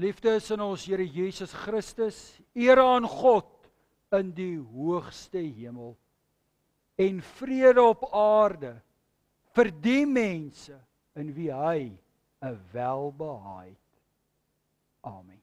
Geliefdes in ons Here Jesus Christus, eer aan God in die hoogste hemel en vrede op aarde vir die mense in wie hy 'n welbehae het. Amen.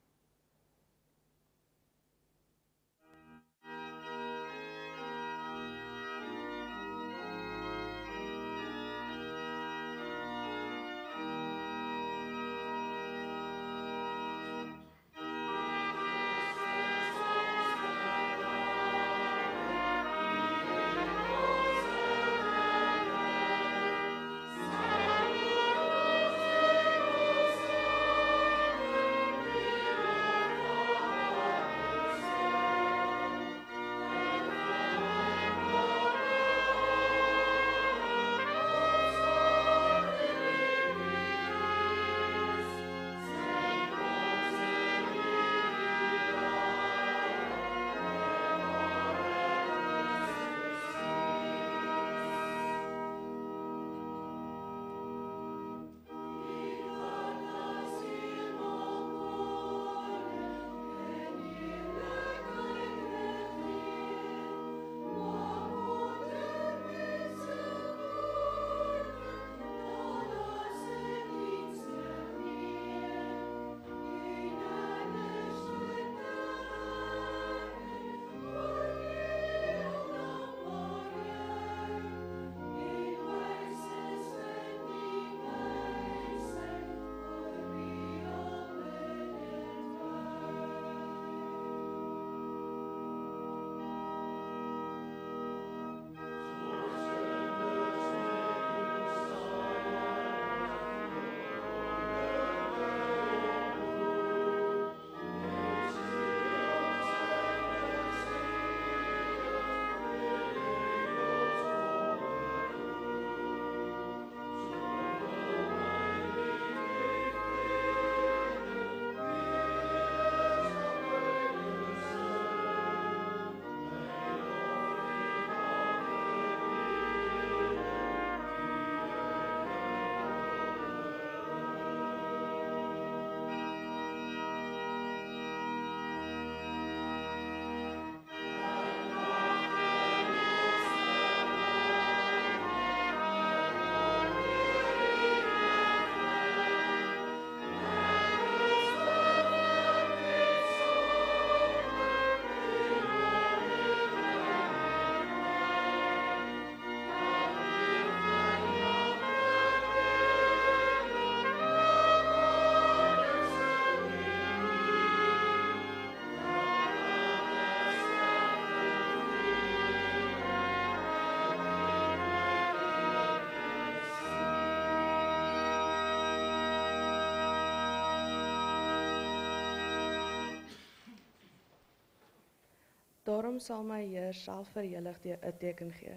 Daarom sal my Heer self vir julle 'n teken gee.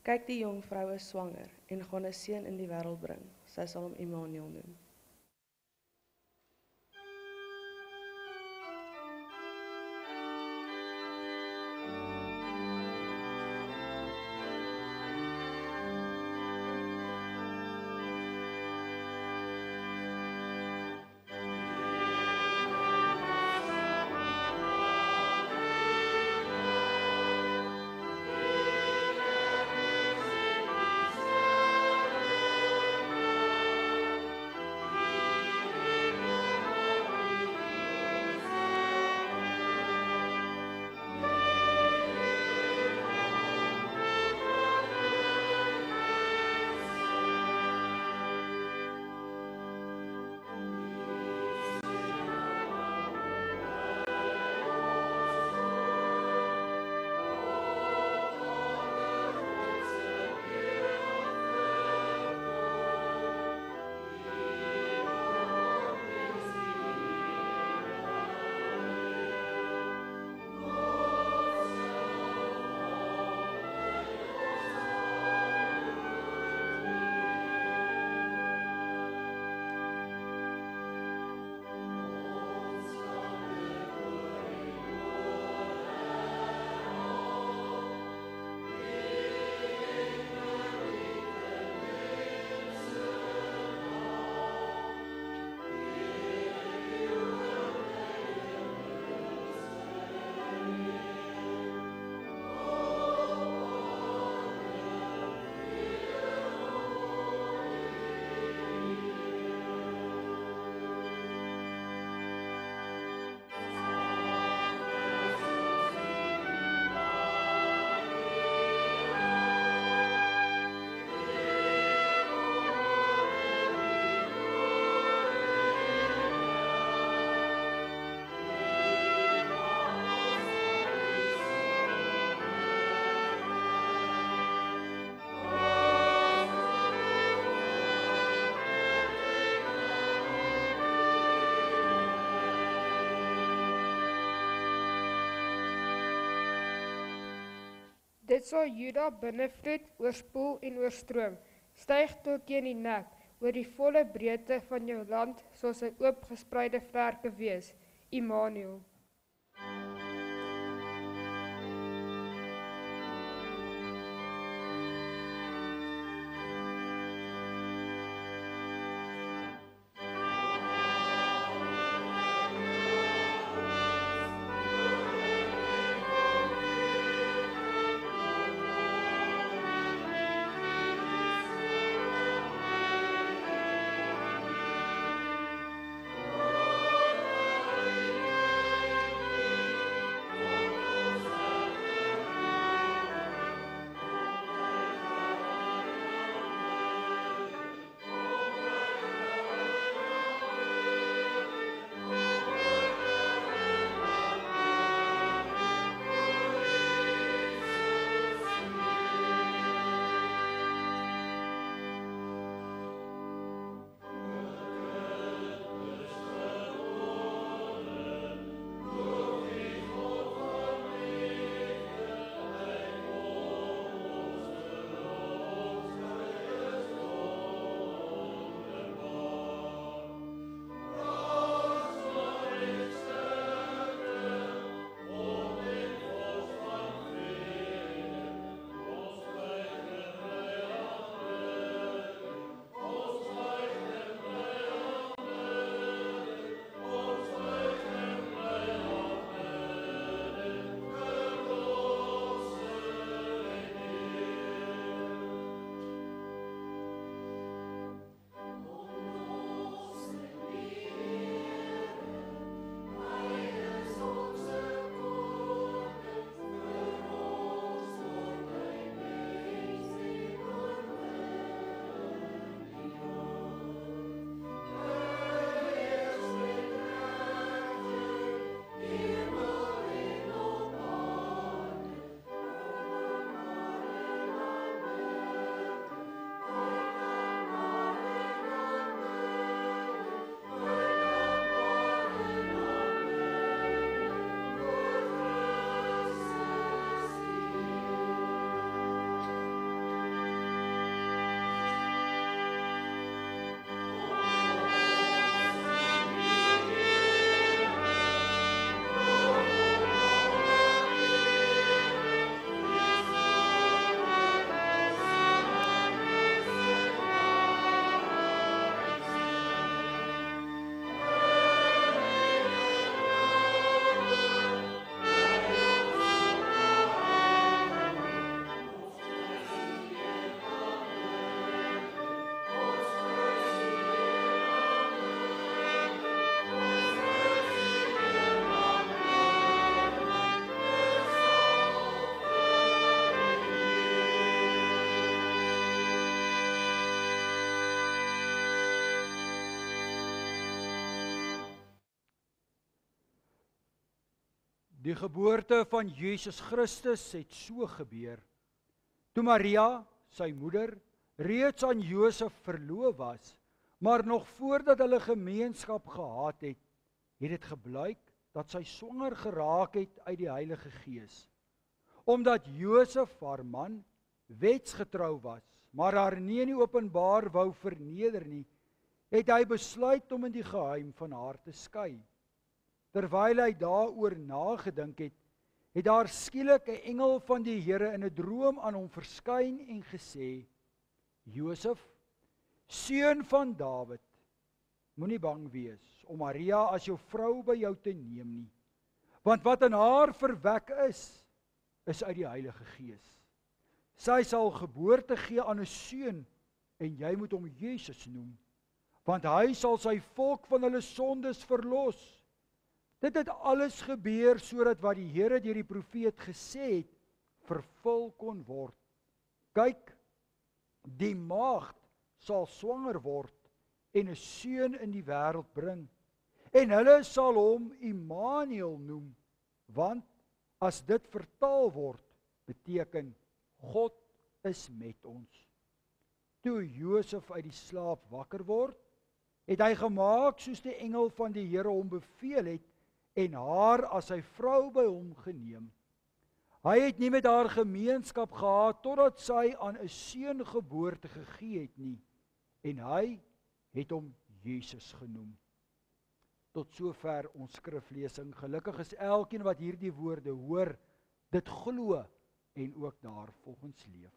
Kyk, die jong vrou is swanger en gaan 'n seun in die wêreld bring. Sy sal hom Immanuel noem. Dit sal Juda binnevloed, oorspoel en oorstroom, styg tot teen die nek, oor die volle breedte van jou land, soos 'n oop gespreide vlerke wees. Immanuel. Die geboorte van Jesus Christus het so gebeur. Toe Maria, sy moeder, reeds aan Josef verloof was, maar nog voordat hulle gemeenskap gehad het, het dit gebleik dat sy swanger geraak het uit die Heilige Gees. Omdat Josef, haar man, wetsgetrou was, maar haar nie in die openbaar wou verneder nie, het hy besluit om in die geheim van haar te skei. Terwyl hy daaroor nagedink het, het daar skielik 'n engel van die Here in 'n droom aan hom verskyn en gesê: Josef, seun van Dawid, moenie bang wees om Maria as jou vrou by jou te neem nie, want wat in haar verwek is uit die Heilige Gees. Sy sal geboorte gee aan 'n seun en jy moet hom Jesus noem, want hy sal sy volk van hulle sondes verlos. Dit het alles gebeur sodat wat die Here deur die profeet gesê het, vervul kon word. Kyk, die maagd sal swanger word en 'n seun in die wêreld bring. En hulle sal hom Immanuel noem, want as dit vertaal word, beteken God is met ons. Toe Josef uit die slaap wakker word, het hy gemaak soos die engel van die Here hom beveel het en haar as sy vrou by hom geneem. Hy het nie met haar gemeenskap gehad totdat sy aan 'n seun geboorte gegee het nie, en hy het hom Jesus genoem. Tot sover ons skriflesing. Gelukkig is elkeen wat hierdie woorde hoor, dit glo en ook daarvolgens leef.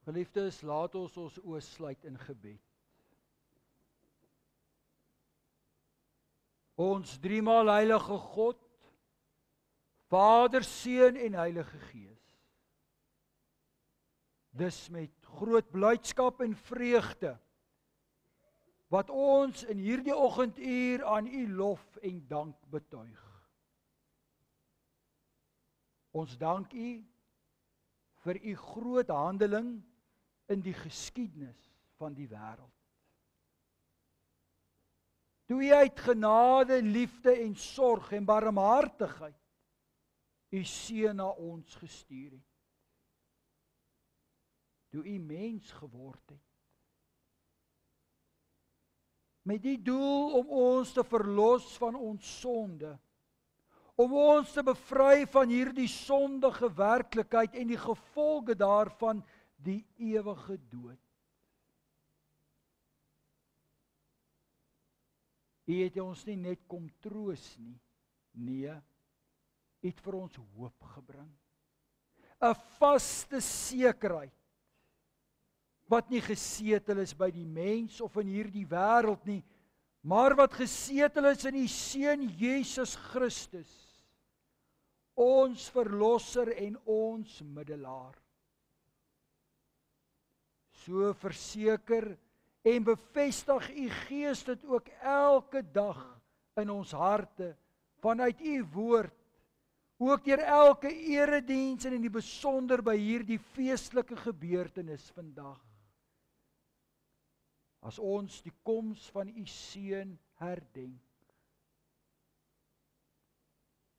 Geliefdes, laat ons oë sluit in gebed. Ons driemaal heilige God, Vader, Seun en Heilige Gees. Dis met groot blydskap en vreugde wat ons in hierdie oggenduur aan U lof en dank betuig. Ons dank U vir U groot handeling in die geskiedenis van die wêreld. Toe U uit genade, liefde en sorg en barmhartigheid U Seun na ons gestuur het. Toe U mens geword het. Met die doel om ons te verlos van ons sonde, om ons te bevry van hierdie sondige werklikheid en die gevolge daarvan, die ewige dood. U het ons nie net kom troos nie, nee, U het vir ons hoop gebring. 'n Vaste sekerheid, wat nie gesetel is by die mens of in hierdie wêreld nie, maar wat gesetel is in U Seun Jesus Christus, ons verlosser en ons middelaar. So verseker en bevestig U Gees dit ook elke dag in ons harte, vanuit U woord, ook deur elke erediens en in die besonder by hierdie feestelike gebeurtenis vandag. As ons die koms van U Seun herdenk.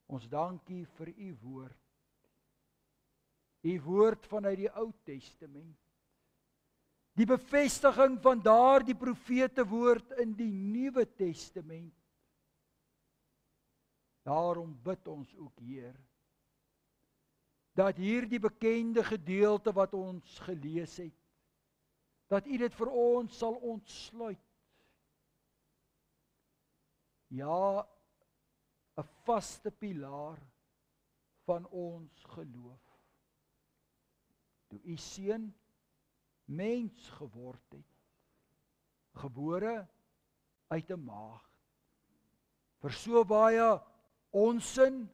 Ons dank U vir U woord. U woord vanuit die Ou Testament. Die bevestiging van daardie profete woord in die Nuwe Testament. Daarom bid ons ook, Heer, dat hierdie bekende gedeelte wat ons gelees het, dat U dit vir ons sal ontsluit. Ja, 'n vaste pilaar van ons geloof. Toe U Seun mens geword het, gebore uit 'n maagd, vir so baie onsin,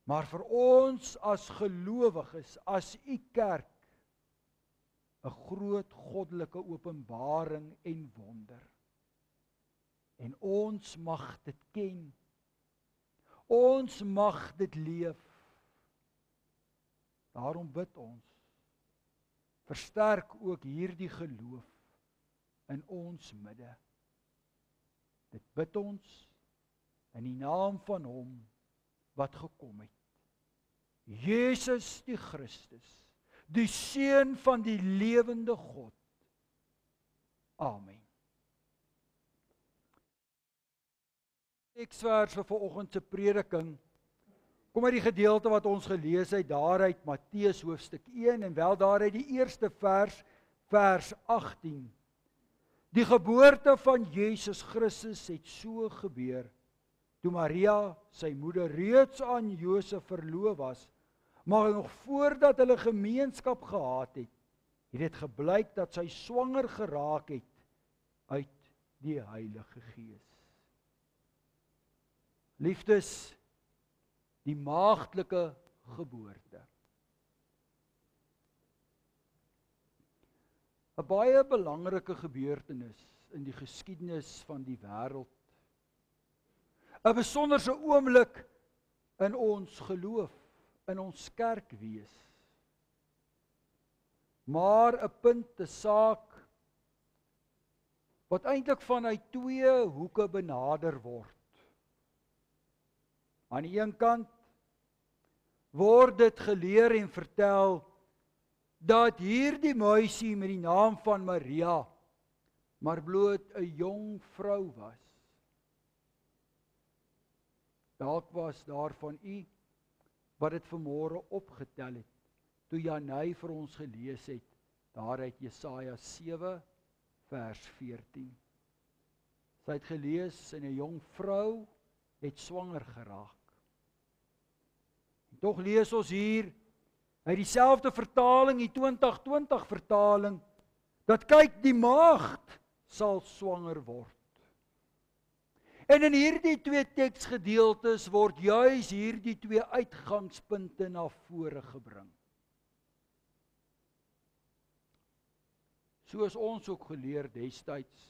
maar vir ons as gelowiges, as U kerk, 'n groot goddelike openbaring en wonder. En ons mag dit ken. Ons mag dit leef. Daarom bid ons, versterk ook hierdie geloof in ons midde. Dit bid ons in die naam van hom wat gekom het. Jesus die Christus, die Seun van die lewende God. Amen. Teksvers vir vanoggend se prediking kom uit die gedeelte wat ons gelees het daaruit Matteus hoofstuk 1 en wel daaruit die eerste vers 18. Die geboorte van Jesus Christus het so gebeur toe Maria, sy moeder, reeds aan Josef verloof was, maar nog voordat hulle gemeenskap gehad het, het dit gebleik dat sy swanger geraak het uit die Heilige Gees. Liefdes, die maagdelike geboorte. 'n baie belangrike gebeurtenis in die geskiedenis van die wêreld. 'n besonderse oomblik in ons geloof, in ons kerkwees. Maar 'n punt, 'n saak wat eintlik vanuit twee hoeke benader word. Aan die een kant word dit geleer en vertel dat hierdie meisie met die naam van Maria maar bloot 'n jong vrou was. Dalk was daar van u wat dit vanmôre opgetel het, toe Janey vir ons gelees het, daaruit Jesaja 7 vers 14. Sy het gelees en 'n jong vrou het swanger geraak. En tog lees ons hier uit dieselfde vertaling, die 2020 vertaling, dat kyk, die maagd sal swanger word. En in hierdie twee teksgedeeltes word juis hierdie twee uitgangspunte na vore gebring. Soos ons ook geleer destyds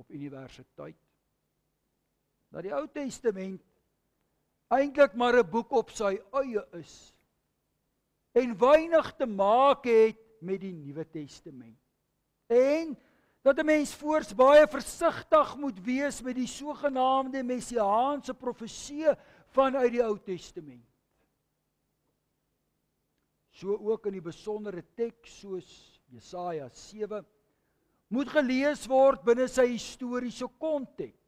op universiteit, dat die Ou Testament eintlik maar 'n boek op sy eie is en weinig te maak het met die Nuwe Testament. En dat 'n mens voors baie versigtig moet wees met die sogenaamde messiaanse profeseë vanuit die Ou Testament. So ook in die besondere teks soos Jesaja 7 moet gelees word binne sy historiese konteks.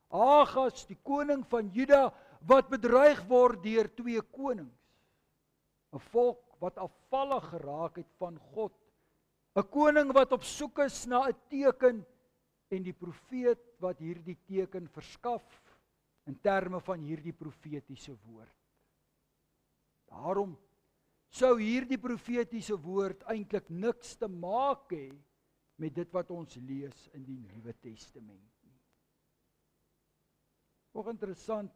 Agas, die koning van Juda, wat bedreig word deur twee konings. 'n volk wat afvallig geraak het van God. 'n koning wat op soek is na 'n teken en die profeet wat hierdie teken verskaf in terme van hierdie profetiese woord. Daarom sou hierdie profetiese woord eintlik niks te maak hê met dit wat ons lees in die Nuwe Testament nie. Ook interessant,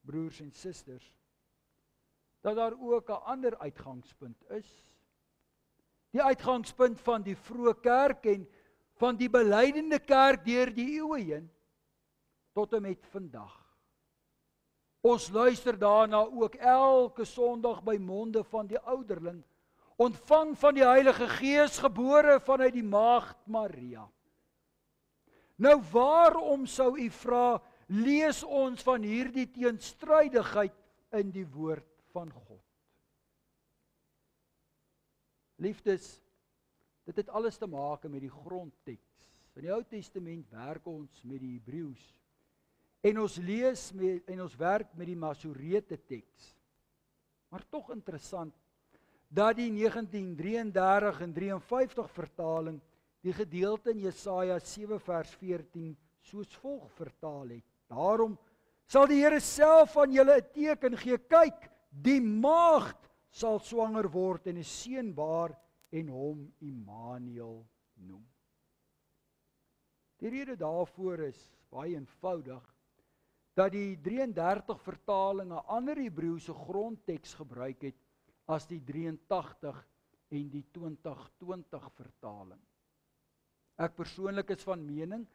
broers en susters, dat daar ook 'n ander uitgangspunt is. Die uitgangspunt van die vroeë kerk en van die belydenende kerk deur die eeue heen tot en met vandag. Ons luister daarna ook elke Sondag by monde van die ouderling, ontvang van die Heilige Gees, gebore vanuit die maagd Maria. Nou waarom sou u vra, lees ons van hierdie teenstrydigheid in die woord van God? Liefdes, dit het alles te maak met die grondteks. In die Ou Testament werk ons met die Hebreëus en ons lees en ons werk met die Masorete teks. Maar tog interessant dat die 1933 en 53 vertaling die gedeelte in Jesaja 7 vers 14 soos volg vertaal het. Daarom sal die Here self aan julle 'n teken gee. Kyk, die maagd sal swanger word en 'n seun baar en hom Immanuel noem. Die rede daarvoor is baie eenvoudig, dat die 33 vertaling 'n ander Hebreëse grondteks gebruik het as die 83 en die 2020 vertaling. Ek persoonlik is van mening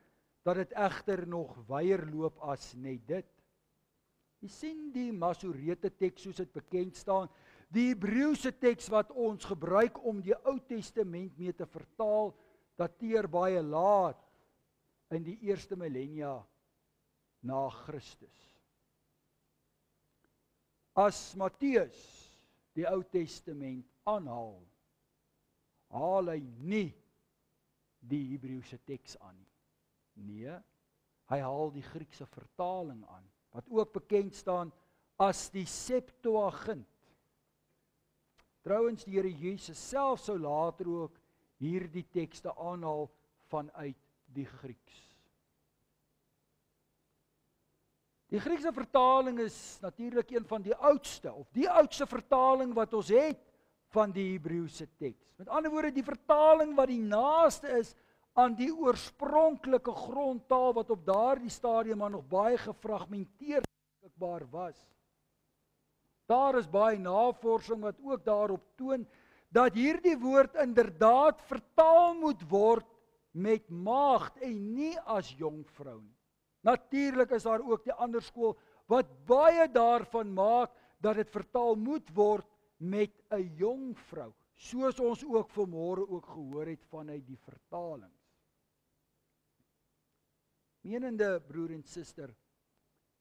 dat dit egter nog wyer loop as net dit. Jy sien die Masorete teks soos dit bekend staan, Die Hebreëse teks wat ons gebruik om die Ou Testament mee te vertaal, dateer baie laat in die eerste millennia na Christus. As Matteus die Ou Testament aanhaal, haal hy nie die Hebreëse teks aan nie. Nee, hy haal die Griekse vertaling aan, wat ook bekend staan as die Septuagint. Trouwens, die Here Jesus self sou later ook hierdie tekste aanhaal vanuit die Grieks. Die Griekse vertaling is natuurlik een van die oudste, of die oudste vertaling wat ons het van die Hebreëse teks. Met ander woorde, die vertaling wat die naaste is aan die oorspronklike grondtaal wat op daardie stadium maar nog baie gefragmenteerd beskikbaar was. Daar is baie navorsing wat ook daarop toon dat hierdie woord inderdaad vertaal moet word met maagd en nie as jongvrou nie. Natuurlik is daar ook die ander skool wat baie daarvan maak dat dit vertaal moet word met 'n jongvrou, soos ons ook vanmôre ook gehoor het vanuit die vertalings. Menende broer en suster,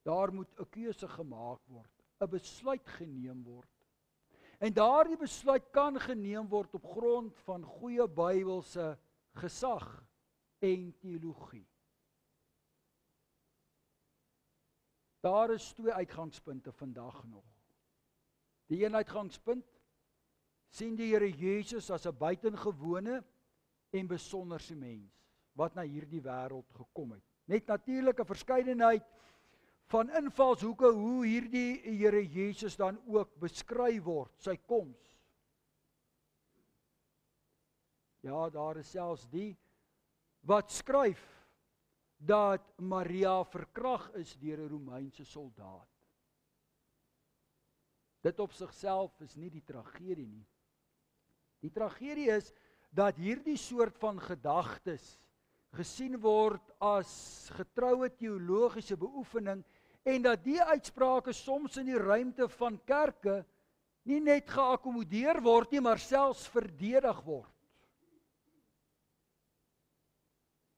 daar moet 'n keuse gemaak word, 'n besluit geneem word. En daardie besluit kan geneem word op grond van goeie Bybelse gesag en teologie. Daar is 2 uitgangspunte vandag nog. Die een uitgangspunt sien die Here Jesus as 'n buitengewone en besonderse mens wat na hierdie wêreld gekom het. Net natuurlik 'n verskeidenheid van invalshoeke hoe hierdie Here Jesus dan ook beskryf word, sy koms. Ja, daar is selfs die wat skryf dat Maria verkragt is deur 'n Romeinse soldaat. Dit op sigself is nie die tragedie nie. Die tragedie is dat hierdie soort van gedagtes gesien word as getroue teologiese beoefening en dat die uitsprake soms in die ruimte van kerke nie net geakkommodeer word nie, maar selfs verdedig word.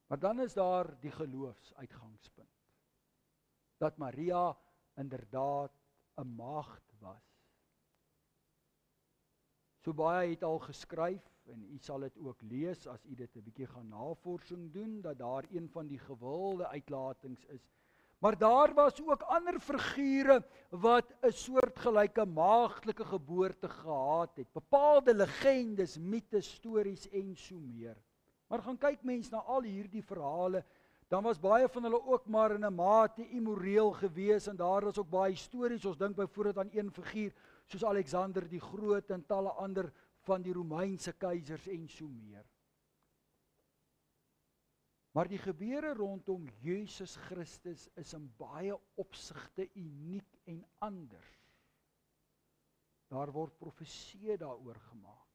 Maar dan is daar die geloofsuitgangspunt. Dat Maria inderdaad 'n maagd was. So baie het al geskryf, en u sal dit ook lees as u dit 'n bietjie gaan navorsing doen, dat daar een van die gewilde uitlatings is. Maar daar was ook ander figure wat 'n soortgelyke maagdelike geboorte gehad het. Bepaalde legendes, mites, stories en so meer. Maar gaan kyk mens na al hierdie verhale, dan was baie van hulle ook maar in 'n mate immoreel gewees en daar was ook baie stories. Ons dink byvoorbeeld aan een figuur soos Alexander die Groot en talle ander van die Romeinse keisers en so meer. Maar die gebeure rondom Jesus Christus is in baie opsigte uniek en anders. Daar word profeseë daaroor gemaak.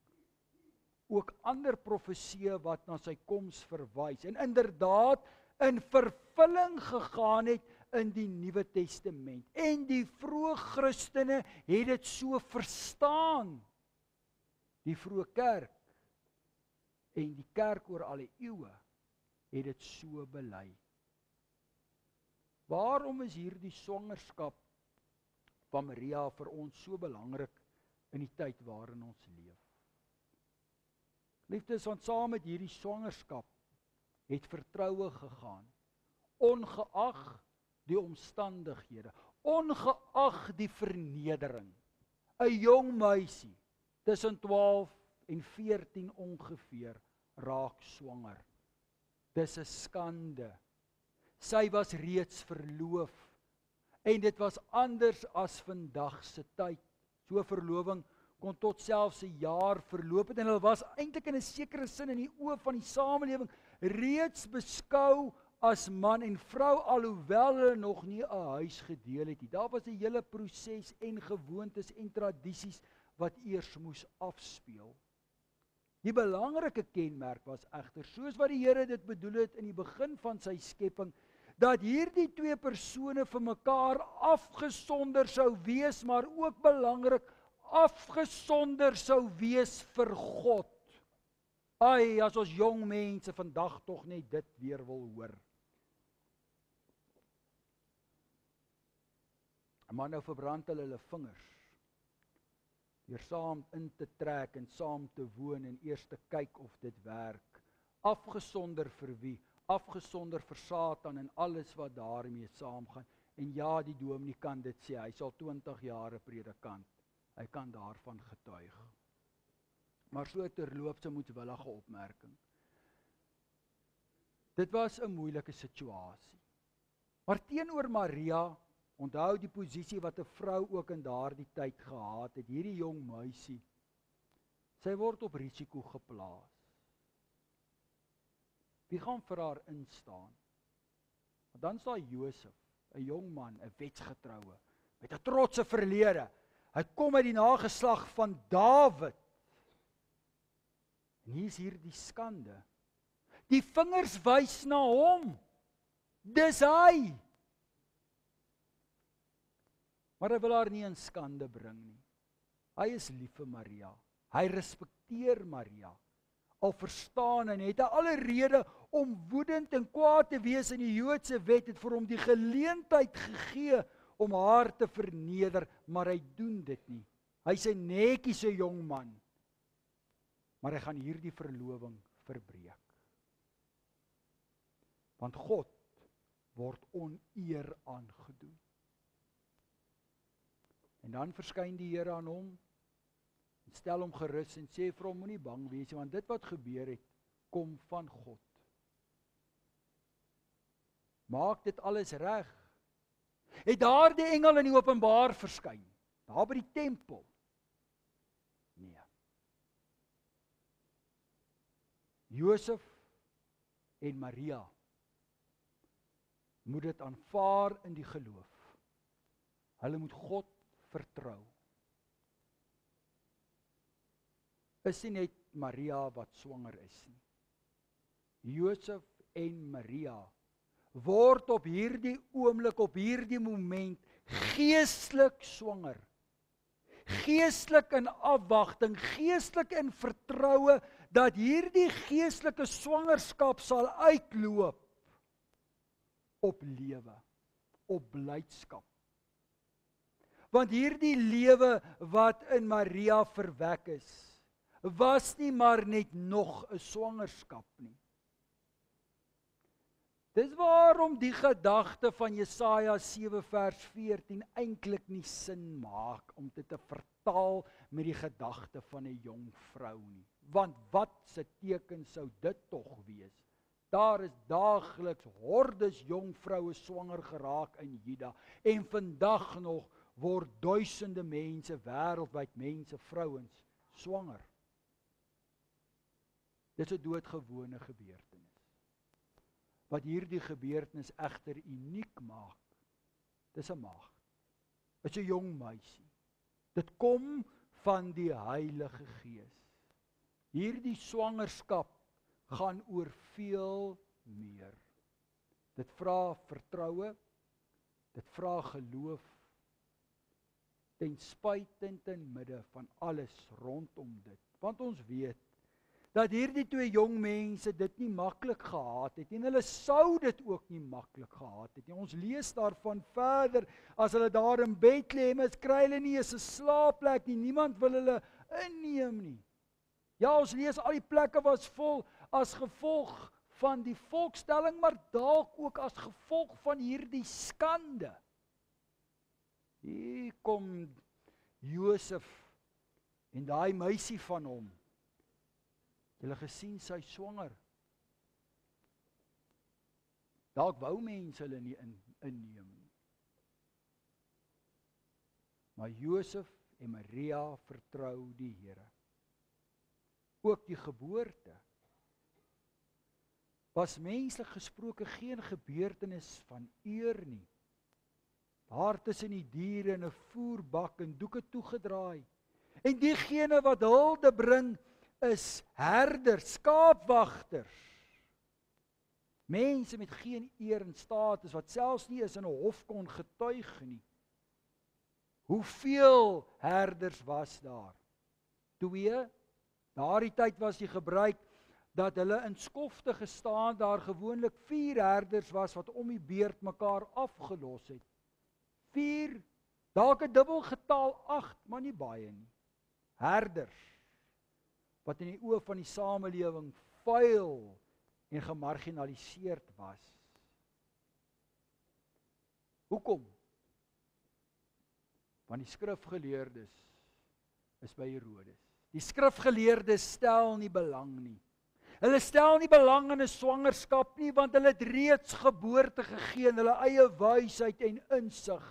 Ook ander profeseë wat na sy koms verwys en inderdaad in vervulling gegaan het in die Nuwe Testament. En die vroeë Christene het dit so verstaan. Die vroeë kerk en die kerk oor al die eeue het dit so bely. Waarom is hierdie swangerskap van Maria vir ons so belangrik in die tyd waarin ons leef? Liefdes, want saam met hierdie swangerskap het vertroue gegaan, ongeag die omstandighede, ongeag die vernedering. 'n Jong meisie tussen 12 en 14 ongeveer raak swanger. Dis 'n skande. Sy was reeds verloof en dit was anders as vandag se tyd. So verloving kon tot selfs 'n jaar verloop het en hulle was eintlik in 'n sekere sin in die oë van die samelewing reeds beskou as man en vrou, alhoewel hulle nog nie 'n huis gedeel het nie. Daar was 'n hele proses en gewoontes en tradisies wat eers moes afspeel. Die belangrike kenmerk was egter, soos wat die Here dit bedoel het in die begin van sy skepping, dat hierdie 2 persone vir mekaar afgesonder sou wees, maar ook belangrik, afgesonder sou wees vir God. Ai, as ons jong mense vandag tog net dit weer wil hoor. Maar nou verbrand hulle vingers, deur saam in te trek en saam te woon en eers te kyk of dit werk. Afgesonder vir wie? Afgesonder vir Satan en alles wat daarmee saamgaan. En ja, die dominee kan dit sê, hy is al 20 jaar 'n predikant. Hy kan daarvan getuig. Maar so terloops 'n moedwillige opmerking. Dit was 'n moeilike situasie. Maar teenoor Maria, onthou die posisie wat 'n vrou ook in daardie tyd gehad het, hierdie jong meisie, sy word op risiko geplaas. Wie gaan vir haar instaan? Want dan is daar Josef, 'n jong man, 'n wetsgetroue, met 'n trotse verlede. Hy kom uit die nageslag van Dawid. En hier is die skande. Die vingers wys na hom. Dis hy. Maar hy wil haar nie in skande bring nie. Hy is lief vir Maria. Hy respekteer Maria. Al verstaan en het hy alle rede om woedend en kwaad te wees in die Joodse wet, het vir hom die geleentheid gegee om haar te verneder, maar hy doen dit nie. Hy's 'n netjiese jong man. Maar hy gaan hierdie verloving verbreek. Want God word oneer aangedoen. En dan verskyn die Here aan hom, en stel hom gerus en sê vir hom, moenie bang wees nie, want dit wat gebeur het, kom van God. Maak dit alles reg. Het daar die engel in die openbaar verskyn, daar by die tempel? Nee. Josef en Maria moet dit aanvaar in die geloof. Hulle moet God vertrou. Is nie net Maria wat swanger is nie. Josef en Maria word op hierdie oomblik, op hierdie moment geestelik swanger. Geestelik in afwagting, geestelik in vertroue dat hierdie geestelike swangerskap sal uitloop op lewe, op blydskap. Want hierdie lewe wat in Maria verwek is, was nie maar net nog 'n swangerskap nie. Dis waarom die gedagte van Jesaja 7 vers 14 eintlik nie sin maak om dit te vertaal met die gedagte van 'n jong vrou nie. Want wat se teken sou dit tog wees? Daar is daagliks hordes jong vroue swanger geraak in Juda en vandag nog word duisende mense wêreldwyd, mense, vrouens swanger. Dit is 'n doodgewone gebeurtenis. Wat hierdie gebeurtenis egter uniek maak, dis 'n maagd. Dit is 'n jong meisie. Dit kom van die Heilige Gees. Hierdie swangerskap gaan oor veel meer. Dit vra vertroue, dit vra geloof, ten spyte en ten midde van alles rondom dit. Want ons weet dat hierdie twee jong mense dit nie maklik gehad het en hulle sou dit ook nie maklik gehad het nie. Ons lees daarvan verder, as hulle daar in Bethlehem is, kry hulle nie eens 'n slaapplek nie, niemand wil hulle inneem nie. Ja, ons lees al die plekke was vol as gevolg van die volkstelling, maar dalk ook as gevolg van hierdie skande. Hier kom Josef en daai meisie van hom. Julle gesien sy swanger. Dalk wou mense hulle nie inneem nie. Maar Josef en Maria vertrou die Here. Ook die geboorte was menslik gesproke geen gebeurtenis van eer nie. Daar tussen die diere in 'n voerbak en doeke toegedraai. En diegene wat hulde bring is herders, skaapwagters. Mense met geen eer en status wat selfs nie eens in 'n hof kon getuig nie. Hoeveel herders was daar? 2. Daardie tyd was die gebruik dat hulle in skofte gestaan, daar gewoonlik 4 herders was wat om die beurt mekaar afgelos het. 4, dalk 'n dubbel getal 8, maar nie baie nie. Herders wat in die oë van die samelewing vuil en gemarginaliseerd was. Hoekom? Want die skrifgeleerdes is by Herodes. Die skrifgeleerdes stel nie belang nie. Hulle stel nie belang in 'n swangerskap nie, want hulle het reeds geboorte gegee in hulle eie wysheid en insig.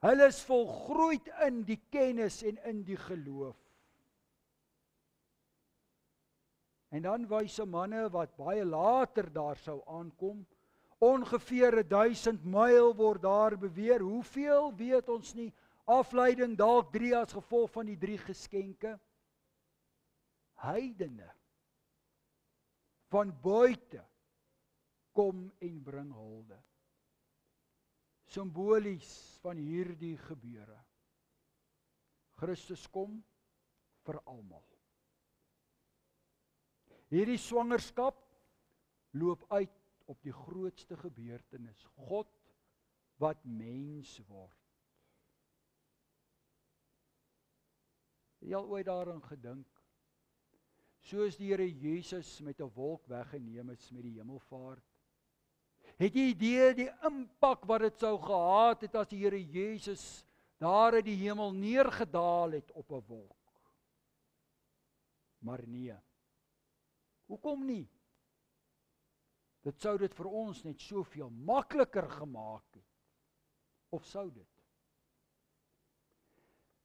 Hulle is volgroeid in die kennis en in die geloof. En dan wyse manne wat baie later daar sou aankom, ongeveer 1000 myl word daar beweer. Hoeveel weet ons nie? Afleiding dalk 3 as gevolg van die 3 geskenke. Heidene van buite kom en bring hulde. Simbolies van hierdie gebeure. Christus kom vir almal. Hierdie swangerskap loop uit op die grootste gebeurtenis, God wat mens word. Het jy al ooit daaraan gedink? Soos die Here Jesus met 'n wolk weggeneem is met die hemelvaart. Het jy idee die impak wat dit sou gehad het as die Here Jesus daar uit die hemel neergedaal het op 'n wolk? Maar nee. Hoekom nie? Dit sou dit vir ons net soveel makliker gemaak het. Of sou dit?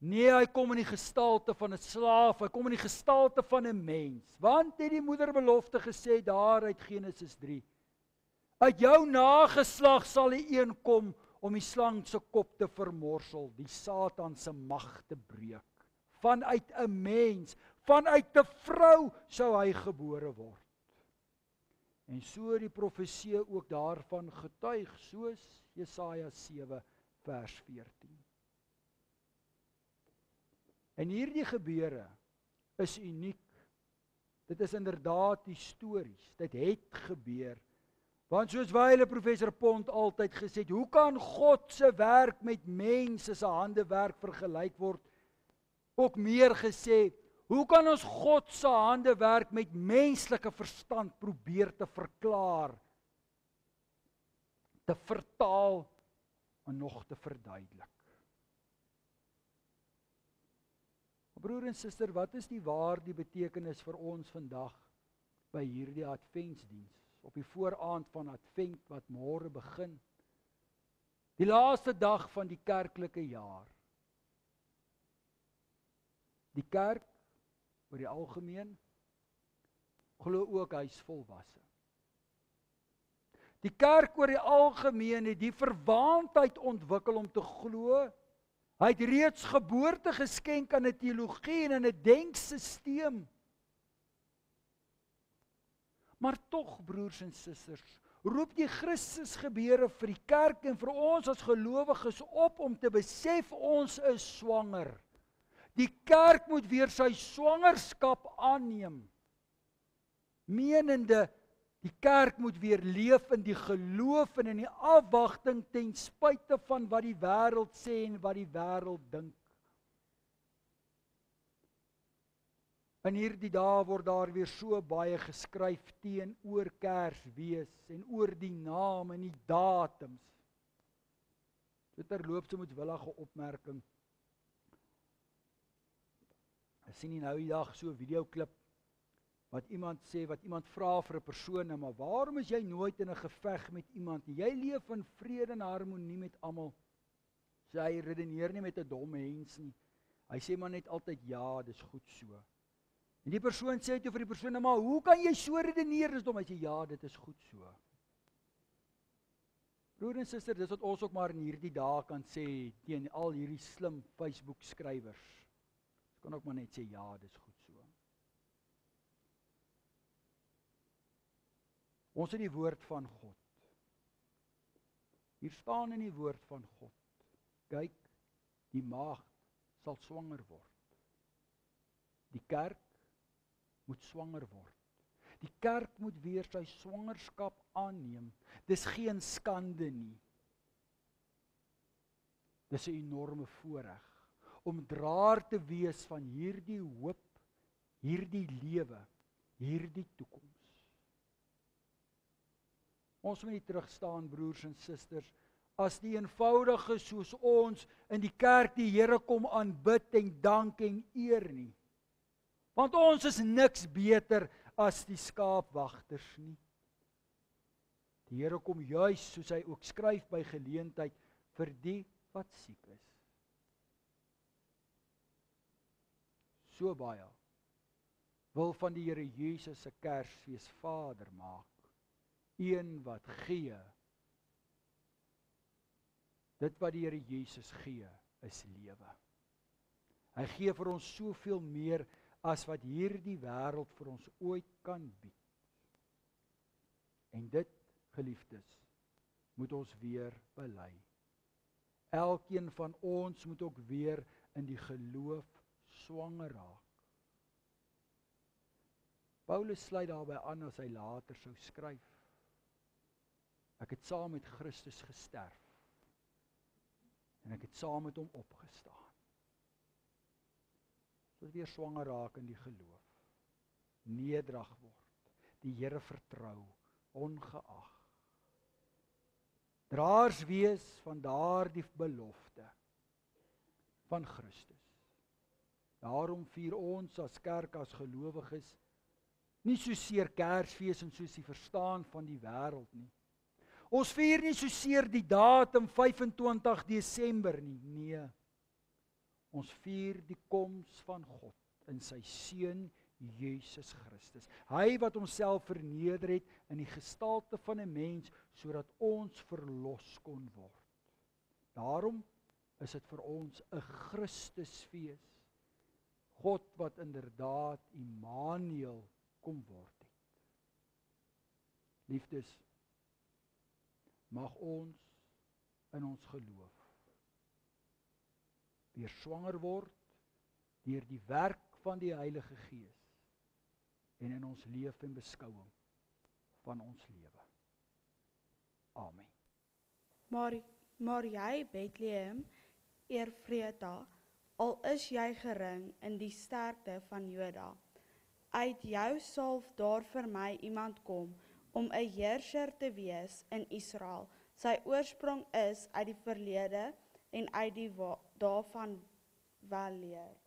Nee, hy kom in die gestalte van 'n slaaf, hy kom in die gestalte van 'n mens. Want het die moederbelofte gesê daar uit Genesis 3. Uit jou nageslag sal die een kom om die slang se kop te vermorsel, die Satan se mag te breek. Vanuit 'n mens, vanuit 'n vrou sou hy gebore word. En so die profesie ook daarvan getuig, soos Jesaja 7 vers 14. En hierdie gebeure is uniek. Dit is inderdaad histories. Dit het gebeur. Want soos wyle professor Pont altyd gesê het, hoe kan God se werk met mense se handewerk vergelyk word? Ook meer gesê, hoe kan ons God se handewerk met menslike verstand probeer te verklaar, te vertaal en nog te verduidelik? Broer en suster, wat is die waarde betekenis vir ons vandag by hierdie adventsdiens, op die vooraand van Advent wat môre begin? Die laaste dag van die kerklike jaar. Die kerk, oor die algemeen, glo ook hy is volwasse. Die kerk oor die algemeen het die verwaandheid ontwikkel om te glo, hy het reeds geboorte geskenk aan 'n teologie en aan 'n denksysteem. Maar tog, broers en susters, roep die Christus gebeure vir die kerk en vir ons as gelowiges op om te besef ons is swanger. Die kerk moet weer sy swangerskap aanneem. Menende, die kerk moet weer leef in die geloof en in die afwagting ten spyte van wat die wêreld sê en wat die wêreld dink. In hierdie dae word daar weer so baie geskryf teenoor Kersfees en oor die naam en die datums. So terloops 'n moetswillige opmerking. Ek sien nie nou die dag so 'n videoklip wat iemand sê, wat iemand vra vir 'n persoon, maar waarom is jy nooit in 'n geveg met iemand nie? Jy leef in vrede en harmonie met almal. So hy redeneer nie met 'n dom mens nie. Hy sê maar net altyd ja, dis goed so. En die persoon sê toe vir die persoon, maar hoe kan jy so redeneer? Dis dom. Hy sê ja, dit is goed so. Broer en suster, dis wat ons ook maar in hierdie dae kan sê teen al hierdie slim Facebook skrywers. Ons kan ook maar net sê ja, dis goed so. Ons het die woord van God. Hier staan in die woord van God. Kyk, Die maagd sal swanger word. Die kerk moet swanger word. Die kerk moet weer sy swangerskap aanneem. Dis geen skande nie. Dis 'n enorme voorreg om draer te wees van hierdie hoop, hierdie lewe, hierdie toekoms. Ons moet nie terugstaan, broers en susters, as die eenvoudiges soos ons in die kerk die Here kom aanbid en dank en eer nie. Want ons is niks beter as die skaapwagters nie. Die Here kom juis, soos hy ook skryf by geleentheid, vir die wat siek is. So baie wil van die Here Jesus se Kersfees Vader maak. Een wat gee. Dit wat die Here Jesus gee, is lewe. Hy gee vir ons soveel meer as wat hierdie wêreld vir ons ooit kan bied. En dit, geliefdes, moet ons weer bely. Elkeen van ons moet ook weer in die geloof swanger raak. Paulus sluit daarby aan as hy later sou skryf: Ek het saam met Christus gesterf en ek het saam met hom opgestaan. Ons weer swanger raak in die geloof, nederig word, die Here vertrou, ongeag. Draers wees van daardie belofte van Christus. Daarom vier ons as kerk, as gelowiges, nie soseer Kersfees en soos die verstaan van die wêreld nie. Ons vier nie soseer die datum 25 Desember nie, nee. Ons vier die koms van God in sy Seun Jesus Christus. Hy wat homself verneder het in die gestalte van 'n mens, sodat ons verlos kon word. Daarom is dit vir ons 'n Christusfees. God wat inderdaad Immanuel kom word het. Liefdes, mag ons in ons geloof weer swanger word deur die werk van die Heilige Gees en in ons leef en beskouing van ons lewe. Amen. Maar jy, Bethlehem, Efrata, al is jy gering in die sterkte van Juda, uit jou sal daar vir my iemand kom om 'n heerser te wees in Israel. Sy oorsprong is uit die verlede en uit die daarvan weleer.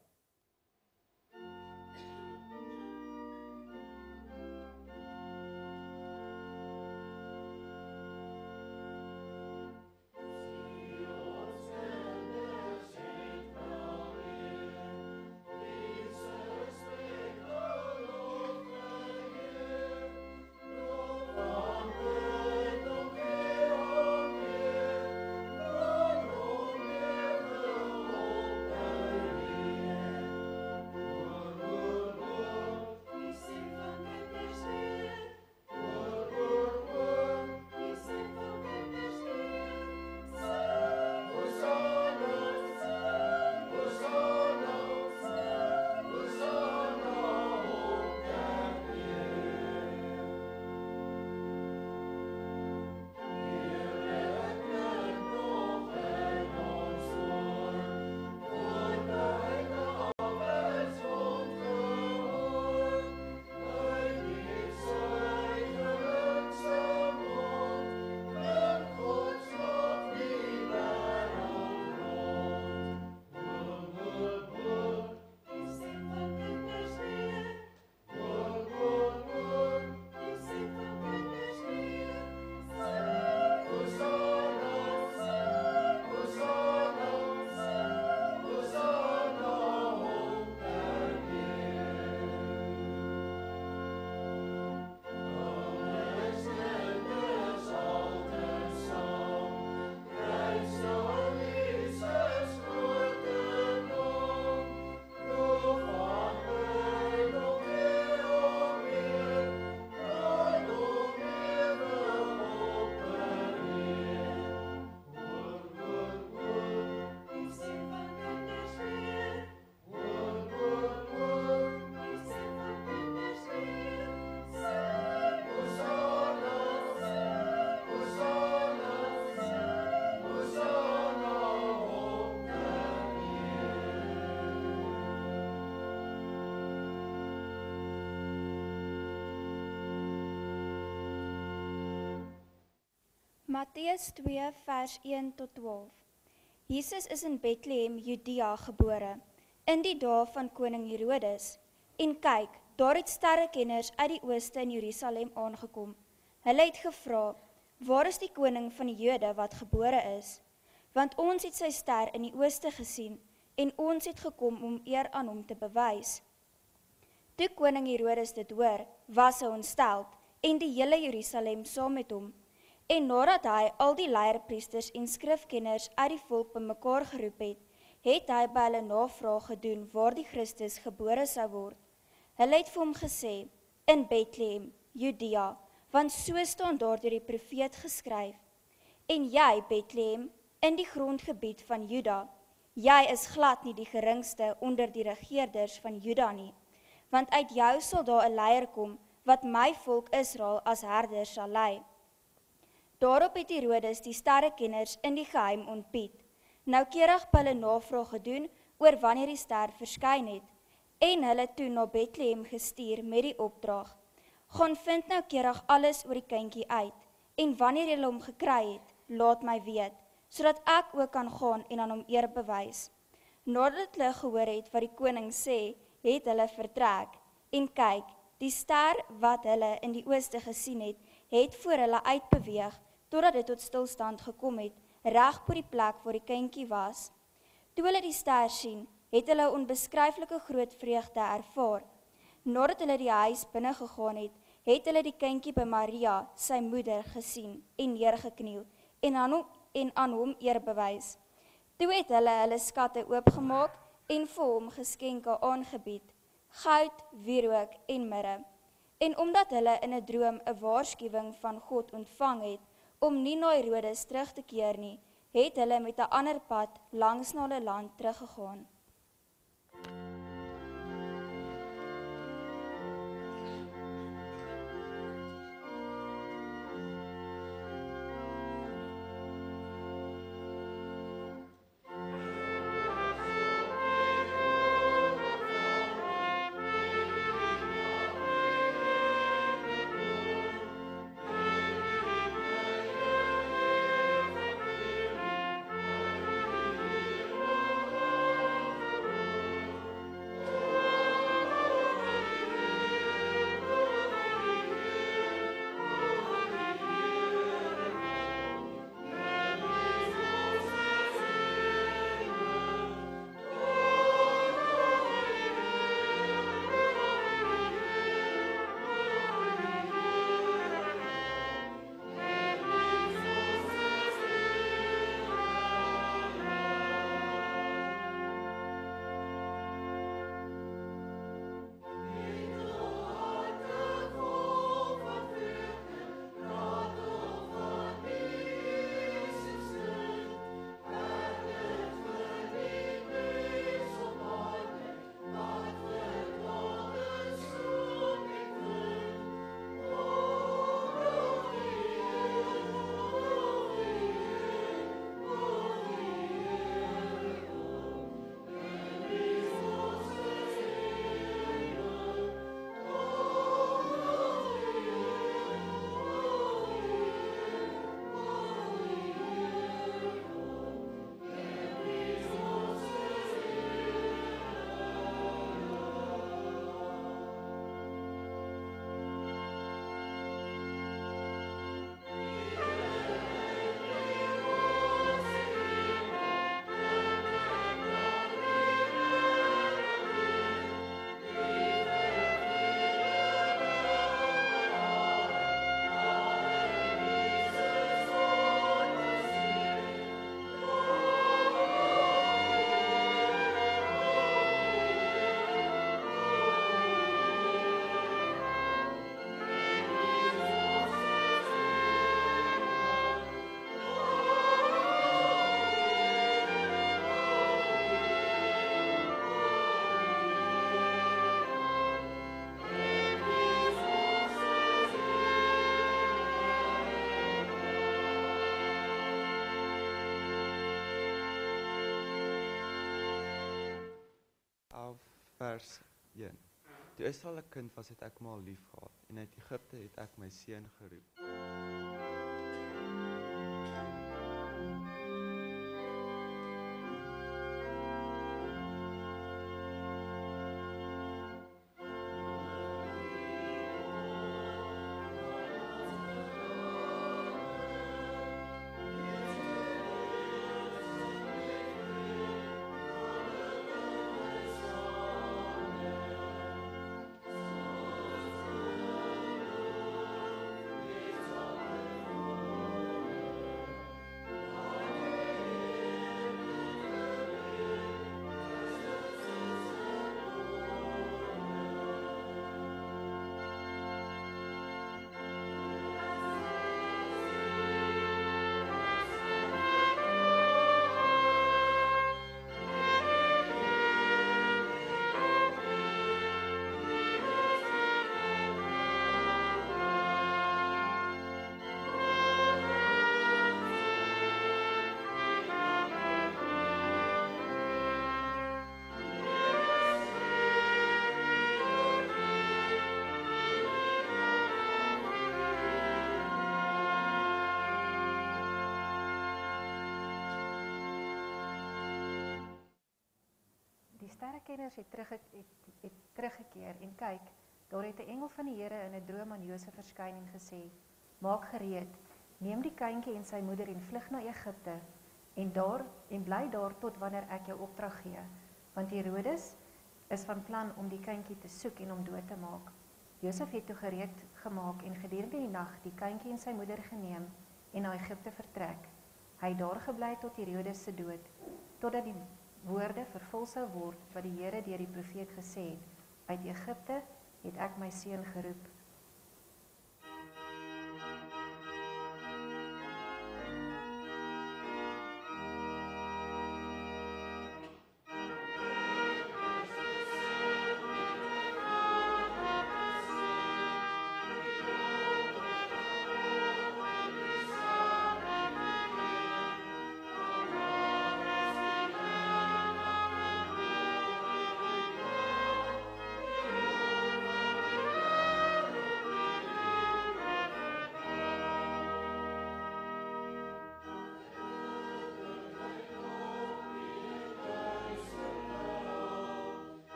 Matteus 2 vers 1 tot 12. Jesus is in Bethlehem, Judea gebore, in die dae van koning Herodes. En kyk, daar het sterrekenners uit die ooste in Jerusalem aangekom. Hulle het gevra, waar is die koning van die Jode wat gebore is? Want ons het sy ster in die ooste gesien, en ons het gekom om eer aan hom te bewys. Toe koning Herodes dit hoor, was hy ontsteld, en die hele Jerusalem saam met hom. En nadat hy al die leierpriesters en skrifkenners uit die volk bymekaar geroep het hy by hulle navraag gedoen waar die Christus gebore sou word. Hulle het vir hom gesê, in Bethlehem, Judea, want so staan daar deur die profeet geskryf. En jy, Bethlehem, in die grondgebied van Juda, jy is glad nie die geringste onder die regeerders van Juda nie, want uit jou sal daar 'n leier kom, wat my volk Israel as herder sal lei. Daarop het Herodes die sterrekenners in die geheim ontbied, noukeurig by hulle navraag gedoen oor wanneer die ster verskyn het, en hulle toe na Bethlehem gestuur met die opdrag, gaan vind noukeurig alles oor die kindjie uit, en wanneer julle hom gekry het, laat my weet, sodat ek ook kan gaan en aan hom eer bewys. Nadat hulle gehoor het wat die koning sê, het hulle vertrek, en kyk, die ster wat hulle in die ooste gesien het voor hulle uitbeweeg, totdat dit tot stilstand gekom het, reg voor die plek waar die kindjie was. Toe hulle die ster sien, het hulle onbeskryflike groot vreugde ervaar. Nadat hulle die huis binne gegaan het hulle die kindjie by Maria, sy moeder, gesien en neergekniel en aan hom eer bewys. Toe het hulle skatte oopgemaak en vir hom geskenke aangebied, goud, wierook en mirre. En omdat hulle in 'n droom 'n waarskuwing van God ontvang het, om nie na Herodes terug te keer nie, het hulle met 'n ander pad langs na hulle land teruggegaan. Vers 1. Toe Israel 'n kind was, het ek hom al lief gehad, en uit Egipte het ek my seun geroep. sterrekenners het teruggekeer en kyk, daar het 'n engel van die Here in 'n droom aan Josef verskyn en gesê: "Maak gereed, neem die kindjie en sy moeder en vlug na Egipte en bly daar tot wanneer ek jou opdrag gee, want Herodes is van plan om die kindjie te soek en hom dood te maak." Josef het toe gereed gemaak en gedurende die nag die kindjie en sy moeder geneem en na Egipte vertrek. Hy het daar gebly tot Herodes se dood, totdat die woorde vervul sou word wat die Here deur die profeet gesê het: "Uit Egipte het ek my seun geroep."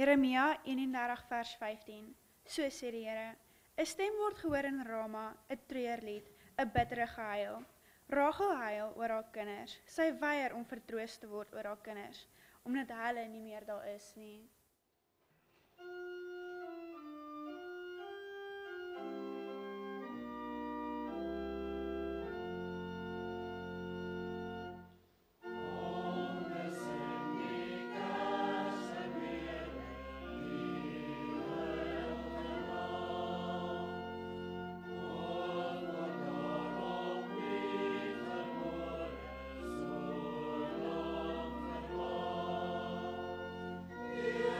Jeremia 31 vers 15. So sê die Here: 'n stem word gehoor in Rama, 'n treurlied, 'n bittere gehuil. Rachel huil oor haar kinders. Sy weier om vertroos te word oor haar kinders, omdat hulle nie meer daar is nie. Yeah.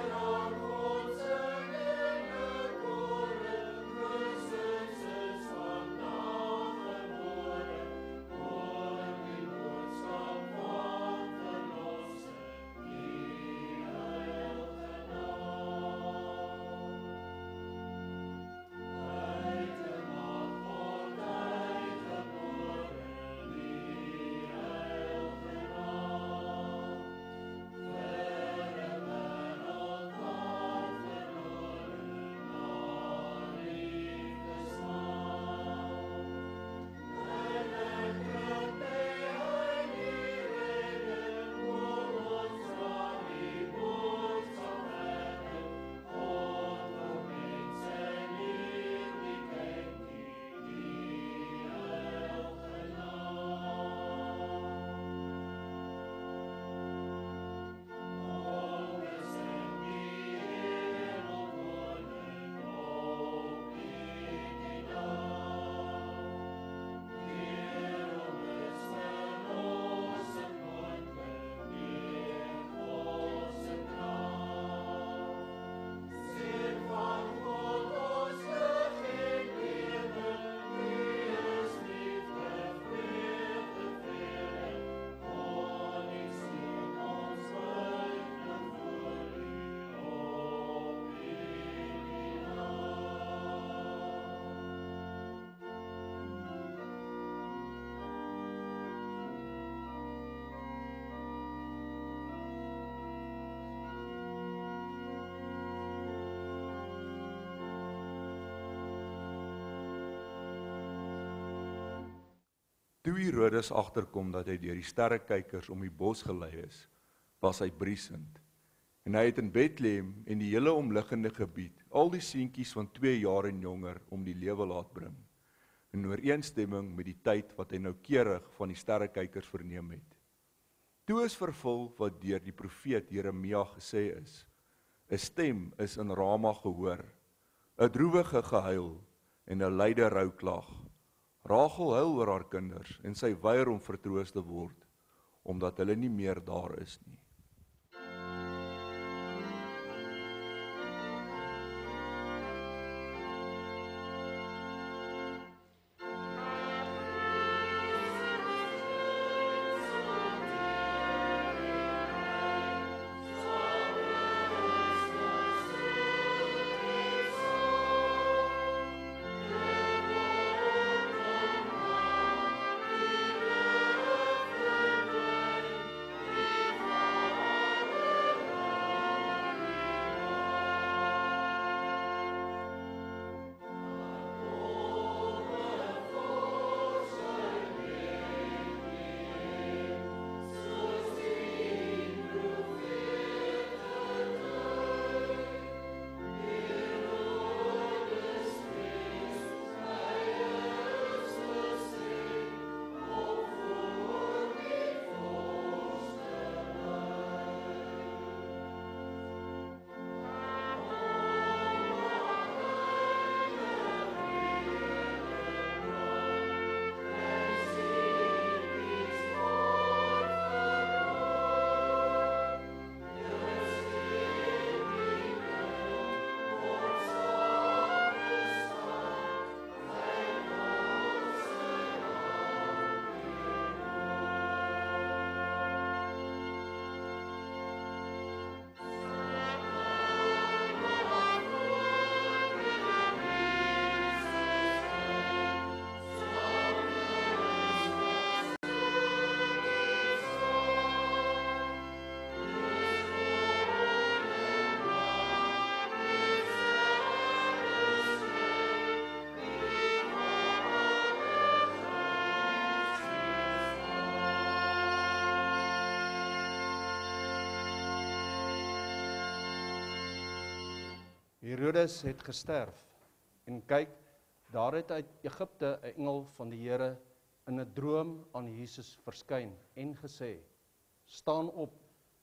Toe Herodes agterkom dat hy deur die sterrekykers om die bos gelei is, was hy briesend. En hy het in Bethlehem en die hele omliggende gebied al die seentjies van 2 jaar en jonger om die lewe laat bring, in ooreenstemming met die tyd wat hy noukeurig van die sterrekykers verneem het. Toe is vervul wat deur die profeet Jeremia gesê is: 'n stem is in Rama gehoor, 'n droewige gehuil en 'n luide rouklag. Rachel huil oor haar kinders en sy weier om vertroos te word, omdat hulle nie meer daar is nie. Herodes het gesterf, en kyk, daar het uit Egipte 'n engel van die Here in 'n droom aan Jesus verskyn en gesê: "Staan op,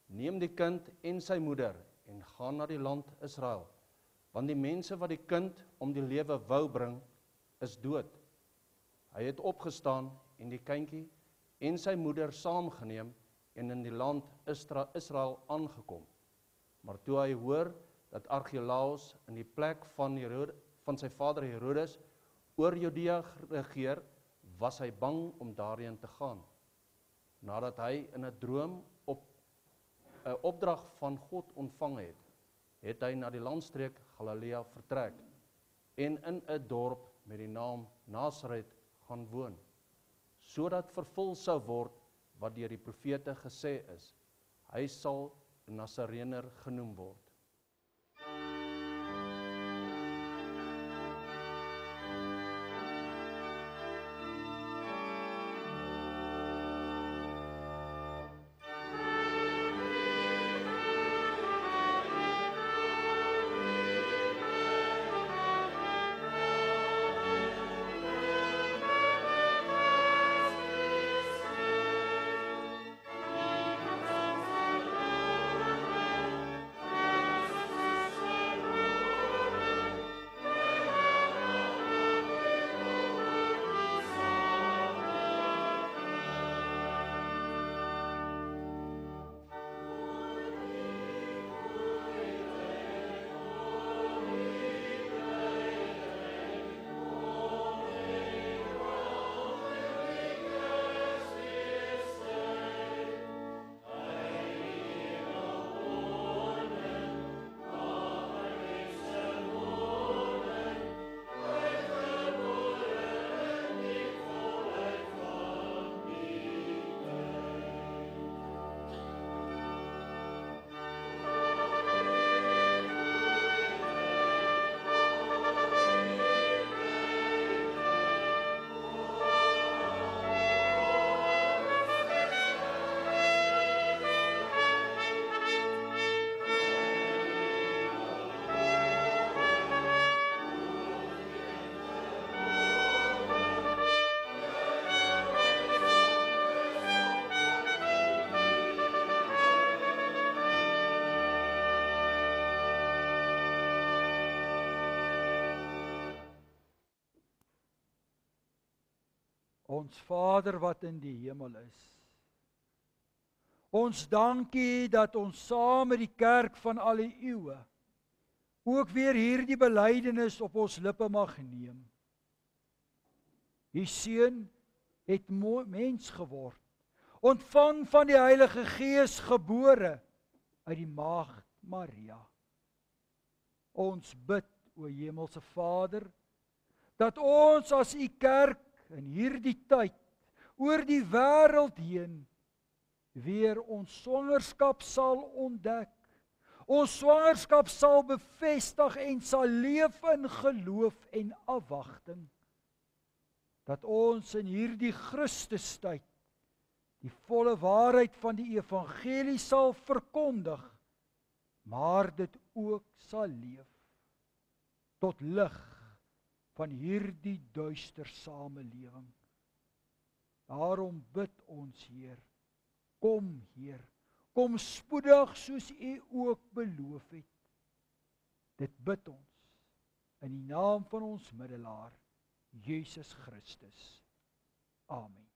neem die kind en sy moeder en gaan na die land Israel, want die mense wat die kind om die lewe wou bring, is dood." Hy het opgestaan en die kindjie en sy moeder saamgeneem en in die land Israel aangekom. Maar toe hy hoor dat Archelaus in die plek van sy vader Herodes oor Judea regeer, was hy bang om daarheen te gaan. Nadat hy in 'n droom 'n opdrag van God ontvang het hy na die landstreek Galilea vertrek en in 'n dorp met die naam Nasaret gaan woon, sodat vervul sou word wat deur die profete gesê is: "Hy sal 'n Nasarener genoem word." Ons Vader wat in die hemel is. Ons dankie dat ons saam met die kerk van al die eeue ook weer hierdie belydenis op ons lippe mag neem. Die Seun het mens geword, ontvang van die Heilige Gees, gebore uit die maagd Maria. Ons bid, o Hemelse Vader, dat ons as u kerk in hierdie tyd oor die wêreld heen weer ons swangerskap sal ontdek. Ons swangerskap sal bevestig en sal leef in geloof en afwagting. Dat ons in hierdie Christustyd die volle waarheid van die evangelie sal verkondig, maar dit ook sal leef tot lig van hierdie duister samelewing. Daarom bid ons, Heer, kom Heer, kom spoedig soos u ook beloof het. Dit bid ons in die naam van ons middelaar, Jesus Christus. Amen.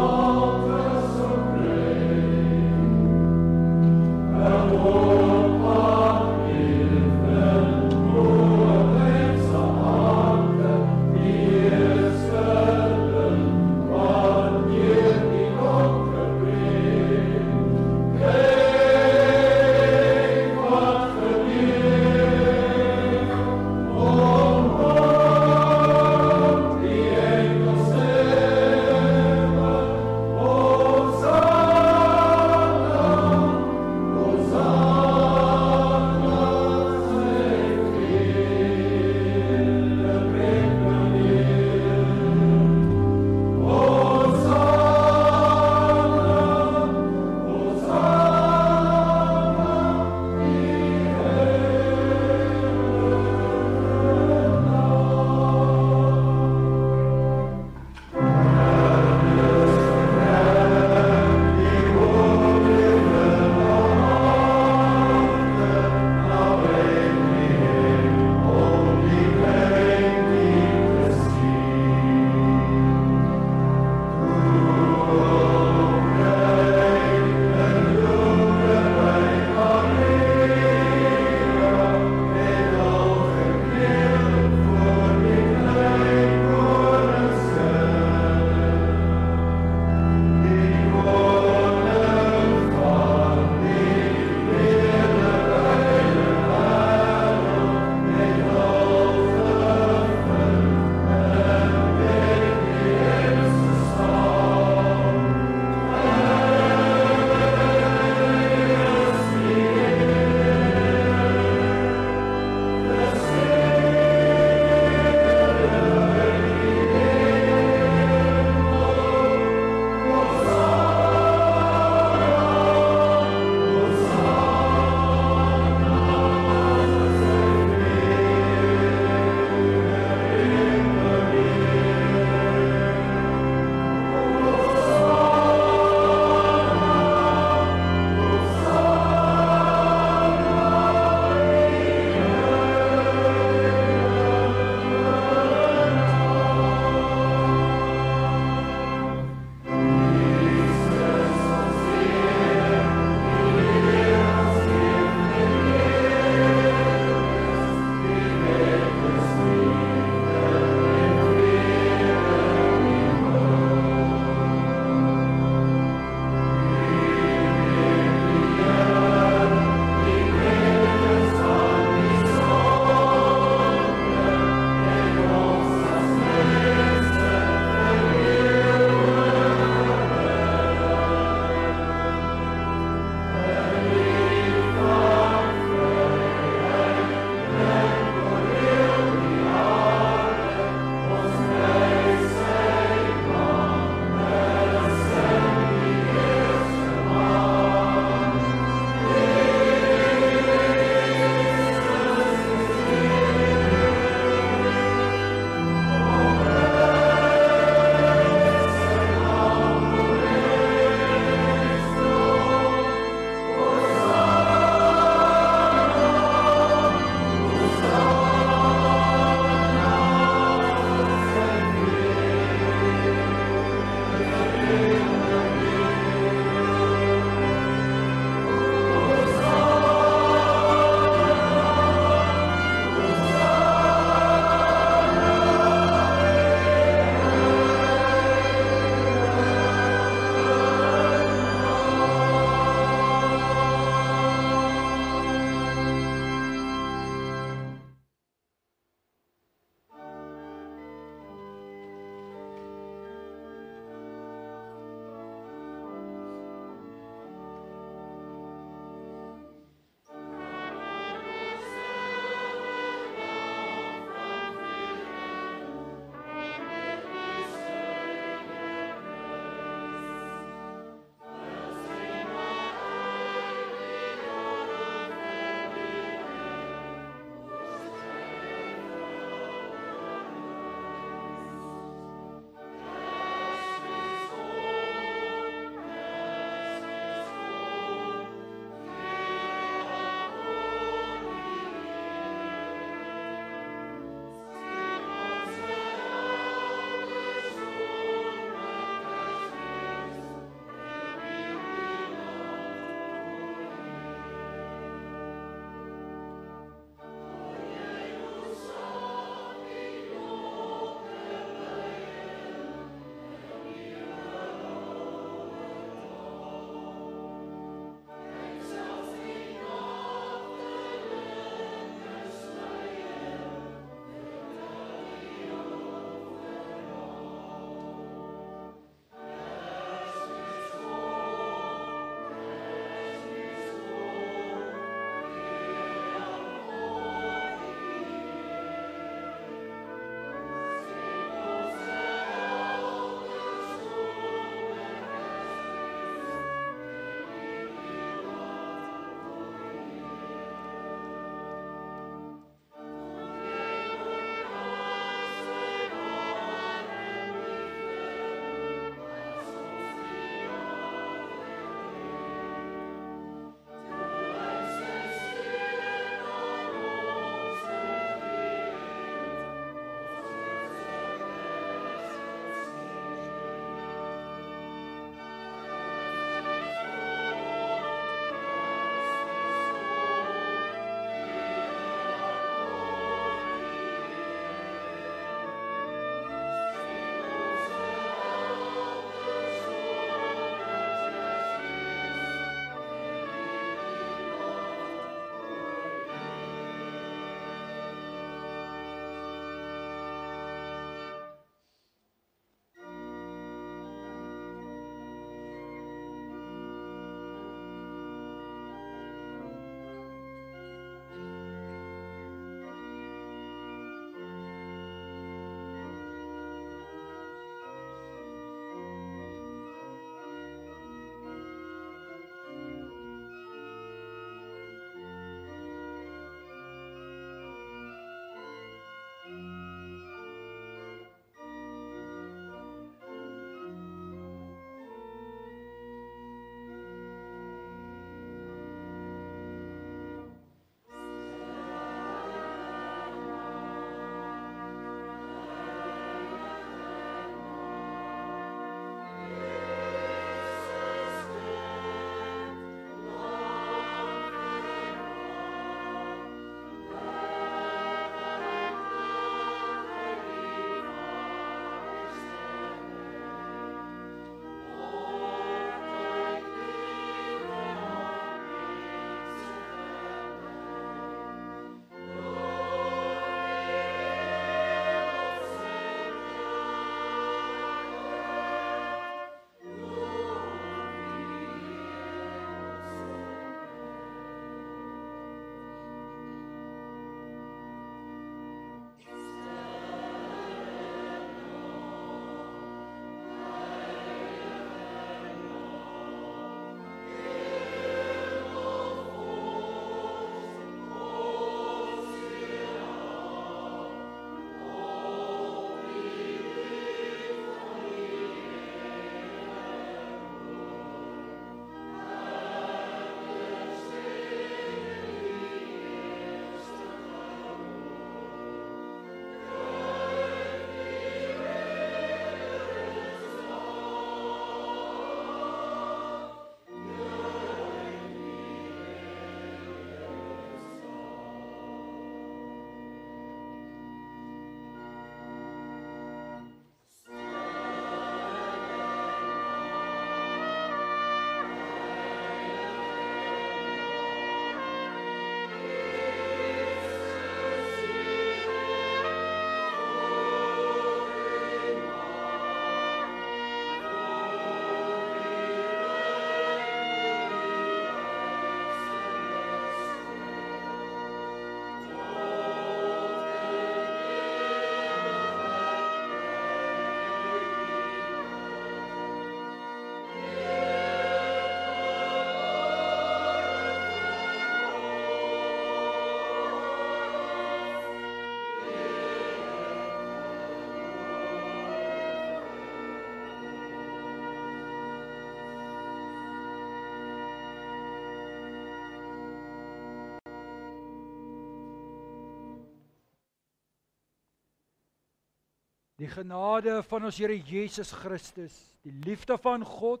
Die genade van ons Here Jesus Christus, die liefde van God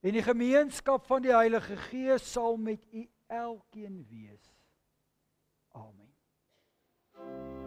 en die gemeenskap van die Heilige Gees sal met u elkeen wees. Amen.